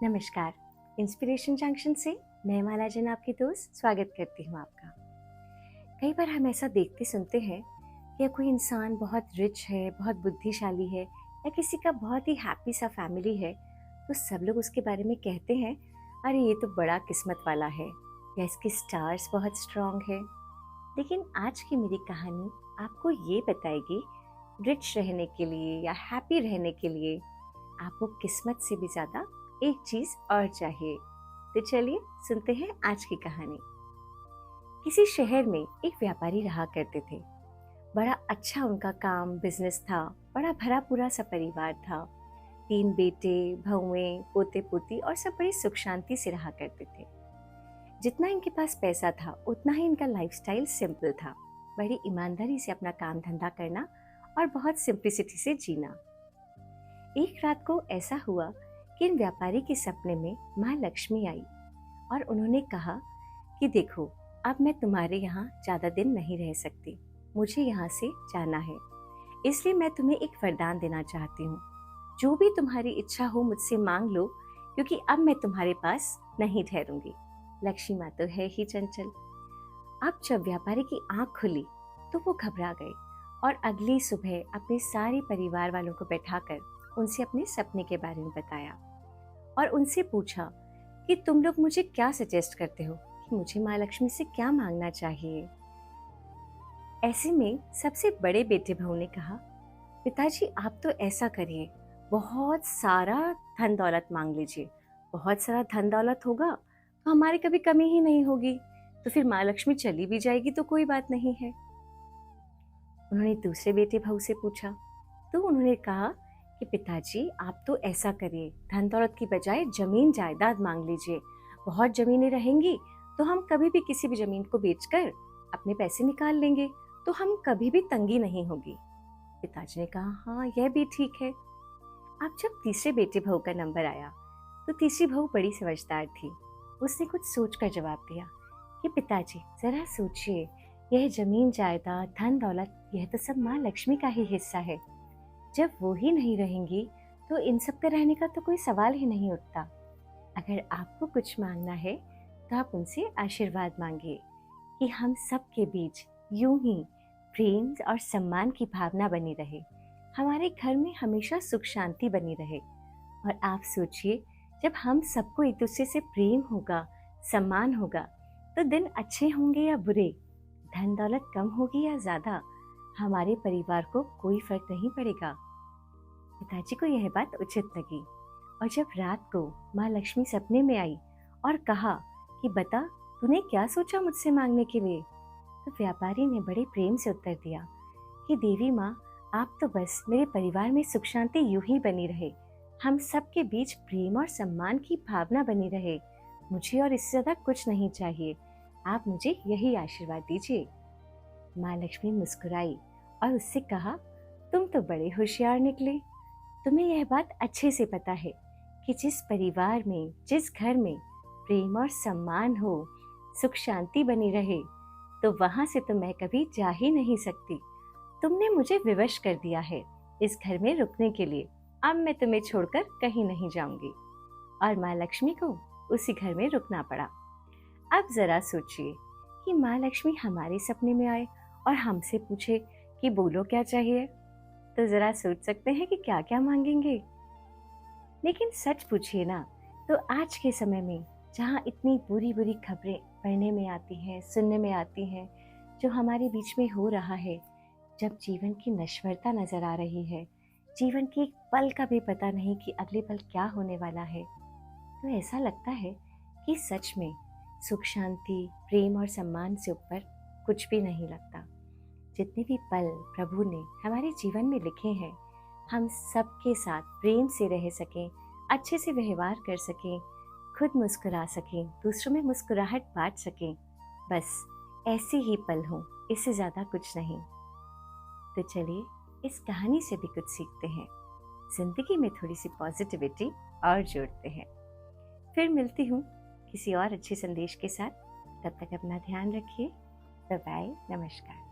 नमस्कार। Inspiration junction से मैं माला जैन आपकी दोस्त स्वागत करती हूँ आपका। कई बार हम ऐसा देखते सुनते हैं कि कोई इंसान बहुत रिच है, बहुत बुद्धिशाली है या किसी का बहुत ही हैप्पी सा फैमिली है, तो सब लोग उसके बारे में कहते हैं, अरे ये तो बड़ा किस्मत वाला है या इसके स्टार्स बहुत स्ट्रांग है। लेकिन आज की मेरी कहानी आपको ये बताएगी, रिच रहने के लिए या हैप्पी रहने के लिए आपको किस्मत से भी ज़्यादा एक चीज़ और चाहिए। तो चलिए सुनते हैं आज की कहानी। किसी शहर में एक व्यापारी रहा करते थे। बड़ा अच्छा उनका काम बिजनेस था, बड़ा भरा पूरा सा परिवार था। 3 बेटे, बहुएं, पोते पोती और सब बड़ी सुख शांति से रहा करते थे। जितना इनके पास पैसा था उतना ही इनका लाइफस्टाइल सिंपल था। बड़ी ईमानदारी से अपना काम धंधा करना और बहुत सिंप्लिसिटी से जीना। एक रात को ऐसा हुआ कि इन व्यापारी के सपने में माँ लक्ष्मी आई और उन्होंने कहा कि देखो, अब मैं तुम्हारे यहाँ ज़्यादा दिन नहीं रह सकती, मुझे यहाँ से जाना है। इसलिए मैं तुम्हें एक वरदान देना चाहती हूँ। जो भी तुम्हारी इच्छा हो मुझसे मांग लो, क्योंकि अब मैं तुम्हारे पास नहीं ठहरूंगी। लक्ष्मी माँ तो है ही चंचल। अब जब व्यापारी की आँख खुली तो वो घबरा गए और अगली सुबह अपने सारे परिवार वालों को बैठाकर उनसे अपने सपने के बारे में बताया और उनसे पूछा कि तुम लोग मुझे क्या सजेस्ट करते हो कि मुझे माँ लक्ष्मी से क्या मांगना चाहिए। ऐसे में सबसे बड़े बेटे बहू ने कहा, पिताजी आप तो ऐसा करिए, बहुत सारा धन दौलत मांग लीजिए। बहुत सारा धन दौलत होगा तो हमारे कभी कमी ही नहीं होगी, तो फिर माँ लक्ष्मी चली भी जाएगी तो कोई बात नहीं है। उन्होंने दूसरे बेटे बहू से पूछा तो उन्होंने कहा कि पिताजी आप तो ऐसा करिए, धन दौलत की बजाय जमीन जायदाद मांग लीजिए। बहुत जमीनें रहेंगी तो हम कभी भी किसी भी जमीन को बेचकर अपने पैसे निकाल लेंगे, तो हम कभी भी तंगी नहीं होगी। पिताजी ने कहा, हाँ यह भी ठीक है। अब जब तीसरे बेटे बहू का नंबर आया तो तीसरी बहू बड़ी समझदार थी। उसने कुछ सोचकर जवाब दिया कि पिताजी जरा सोचिए, यह जमीन जायदाद धन दौलत यह तो सब माँ लक्ष्मी का ही हिस्सा है। जब वो ही नहीं रहेंगी तो इन सब का रहने का तो कोई सवाल ही नहीं उठता। अगर आपको कुछ मांगना है तो आप उनसे आशीर्वाद मांगिए कि हम सब के बीच यूं ही प्रेम और सम्मान की भावना बनी रहे, हमारे घर में हमेशा सुख शांति बनी रहे। और आप सोचिए, जब हम सबको एक दूसरे से प्रेम होगा, सम्मान होगा, तो दिन अच्छे होंगे या बुरे, धन दौलत कम होगी या ज्यादा, हमारे परिवार को कोई फर्क नहीं पड़ेगा। पिताजी को यह बात उचित लगी और जब रात को माँ लक्ष्मी सपने में आई और कहा कि बता तूने क्या सोचा मुझसे मांगने के लिए, तो व्यापारी ने बड़े प्रेम से उत्तर दिया कि देवी माँ, आप तो बस मेरे परिवार में सुख शांति यूं ही बनी रहे, हम सबके बीच प्रेम और सम्मान की भावना बनी रहे, मुझे और इससे ज्यादा कुछ नहीं चाहिए, आप मुझे यही आशीर्वाद दीजिए। माँ लक्ष्मी मुस्कुराई और उससे कहा, तुम तो बड़े होशियार निकले। तुम्हें यह बात अच्छे से पता है कि जिस परिवार में, जिस घर में प्रेम और सम्मान हो, सुख शांति बनी रहे, तो वहां से तो मैं कभी जा ही नहीं सकती। तुमने मुझे विवश कर दिया है इस घर में रुकने के लिए, अब मैं तुम्हें छोड़कर कहीं नहीं जाऊंगी। और माँ लक्ष्मी को उसी घर में रुकना पड़ा। अब जरा सोचिए कि माँ लक्ष्मी हमारे सपने में आए और हमसे पूछे कि बोलो क्या चाहिए, तो जरा सोच सकते हैं कि क्या क्या मांगेंगे। लेकिन सच पूछिए ना, तो आज के समय में जहाँ इतनी बुरी बुरी खबरें पढ़ने में आती हैं, सुनने में आती हैं, जो हमारे बीच में हो रहा है, जब जीवन की नश्वरता नजर आ रही है, जीवन की एक पल का भी पता नहीं कि अगले पल क्या होने वाला है, तो ऐसा लगता है कि सच में सुख शांति, प्रेम और सम्मान से ऊपर कुछ भी नहीं लगता। जितने भी पल प्रभु ने हमारे जीवन में लिखे हैं, हम सबके साथ प्रेम से रह सकें, अच्छे से व्यवहार कर सकें, खुद मुस्कुरा सकें, दूसरों में मुस्कुराहट बांट सकें, बस ऐसे ही पल हों, इससे ज़्यादा कुछ नहीं। तो चलिए इस कहानी से भी कुछ सीखते हैं, जिंदगी में थोड़ी सी पॉजिटिविटी और जोड़ते हैं। फिर मिलती हूँ किसी और अच्छे संदेश के साथ। तब तक अपना ध्यान रखिए। बाय बाय, नमस्कार।